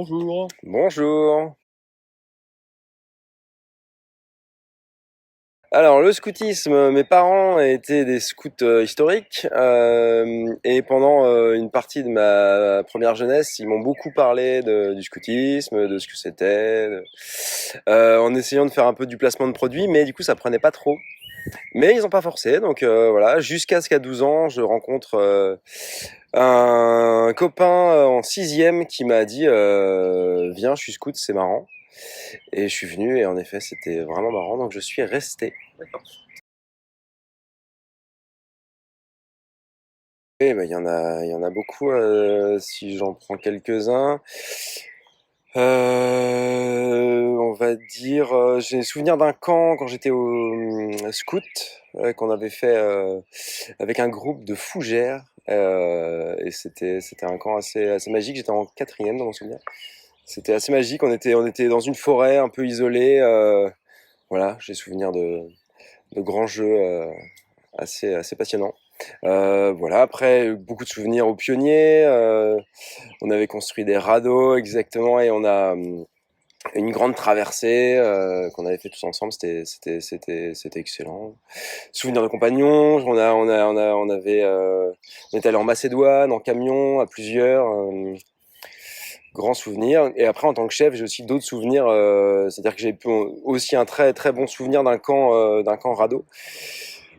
Bonjour. Bonjour. Alors le scoutisme, mes parents étaient des scouts historiques et pendant une partie de ma première jeunesse, ils m'ont beaucoup parlé du scoutisme, de ce que c'était, en essayant de faire un peu du placement de produits, mais du coup ça prenait pas trop. Mais ils n'ont pas forcé, donc voilà, jusqu'à ce qu'à 12 ans, je rencontre un copain en sixième qui m'a dit viens, je suis scout, c'est marrant. Et je suis venu et en effet c'était vraiment marrant, donc je suis resté. D'accord. Et bah, il y en a beaucoup, si j'en prends quelques-uns. On va dire, j'ai souvenir d'un camp quand j'étais au scout, qu'on avait fait avec un groupe de fougères. Et c'était un camp assez magique. J'étais en quatrième dans mon souvenir. C'était assez magique. On était dans une forêt un peu isolée. Voilà, j'ai souvenir de grands jeux assez passionnants. Voilà, après, beaucoup de souvenirs aux pionniers. On avait construit des radeaux, exactement, et on a une grande traversée qu'on avait fait tous ensemble. C'était excellent. Souvenirs de compagnons. On était allé en Macédoine, en camion, à plusieurs. Grands souvenirs. Et après, en tant que chef, j'ai aussi d'autres souvenirs. C'est-à-dire que j'ai aussi un très très bon souvenir d'un camp radeau.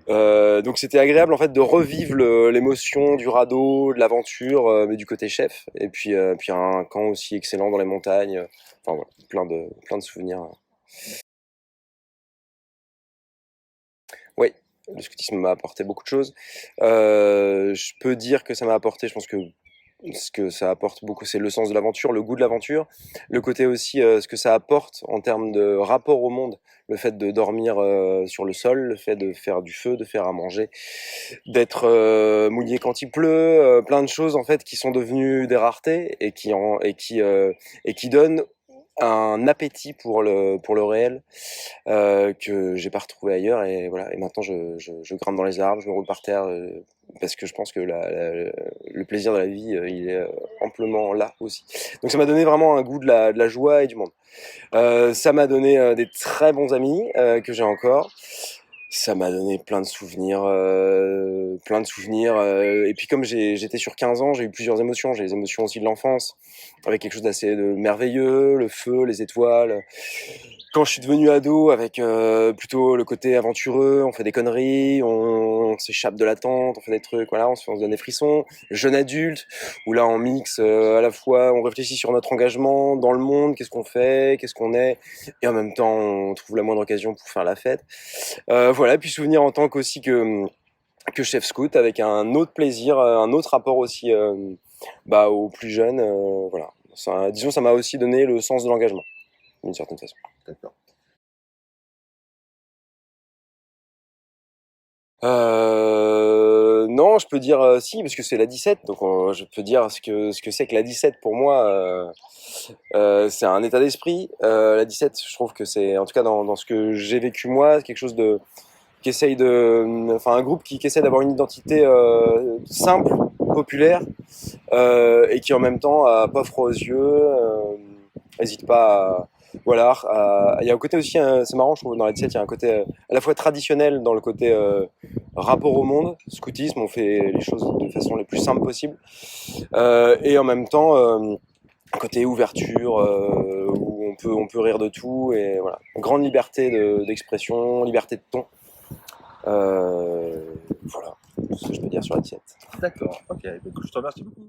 Donc c'était agréable en fait de revivre l'émotion du radeau, de l'aventure, mais du côté chef. Et puis un camp aussi excellent dans les montagnes. Enfin voilà, plein de souvenirs. Oui, le scoutisme m'a apporté beaucoup de choses. Je peux dire que ça m'a apporté, je pense que ce que ça apporte beaucoup, c'est le sens de l'aventure, le goût de l'aventure, le côté aussi, ce que ça apporte en termes de rapport au monde, le fait de dormir sur le sol, le fait de faire du feu, de faire à manger, d'être mouillé quand il pleut, plein de choses en fait qui sont devenues des raretés et qui donnent un appétit pour le réel que j'ai pas retrouvé ailleurs. Et voilà, et maintenant je grimpe dans les arbres, je me roule par terre parce que je pense que le plaisir de la vie il est amplement là aussi. Donc ça m'a donné vraiment un goût de la joie et du monde. Ça m'a donné des très bons amis que j'ai encore. Ça m'a donné plein de souvenirs. Et puis comme j'étais sur 15 ans, j'ai eu plusieurs émotions. J'ai les émotions aussi de l'enfance, avec quelque chose d'assez merveilleux, le feu, les étoiles. Quand je suis devenu ado, avec plutôt le côté aventureux, on fait des conneries, on s'échappe de la tente, on fait des trucs, voilà, on se donne des frissons. Jeune adulte, où là on mixe à la fois, on réfléchit sur notre engagement dans le monde, qu'est-ce qu'on fait, qu'est-ce qu'on est, et en même temps on trouve la moindre occasion pour faire la fête. Voilà, puis souvenir en tant qu'aussi que chef scout, avec un autre plaisir, un autre rapport aussi aux plus jeunes. Voilà. Disons, ça m'a aussi donné le sens de l'engagement, d'une certaine façon. D'accord. Non, je peux dire si, parce que c'est la 17, donc je peux dire ce que c'est que la 17 pour moi. C'est un état d'esprit. La 17, je trouve que c'est, en tout cas dans ce que j'ai vécu moi, quelque chose enfin un groupe qui essaie d'avoir une identité simple, populaire, et qui en même temps a pas froid aux yeux, hésite pas voilà, il y a un côté aussi, c'est marrant, je trouve, dans la 17, il y a un côté à la fois traditionnel dans le côté rapport au monde, scoutisme, on fait les choses de façon les plus simple possible, et en même temps, un côté ouverture, où on peut rire de tout, et voilà, grande liberté d'expression, liberté de ton. Voilà, c'est ce que je peux dire sur la 17. D'accord. Ok. Écoute, je te remercie beaucoup.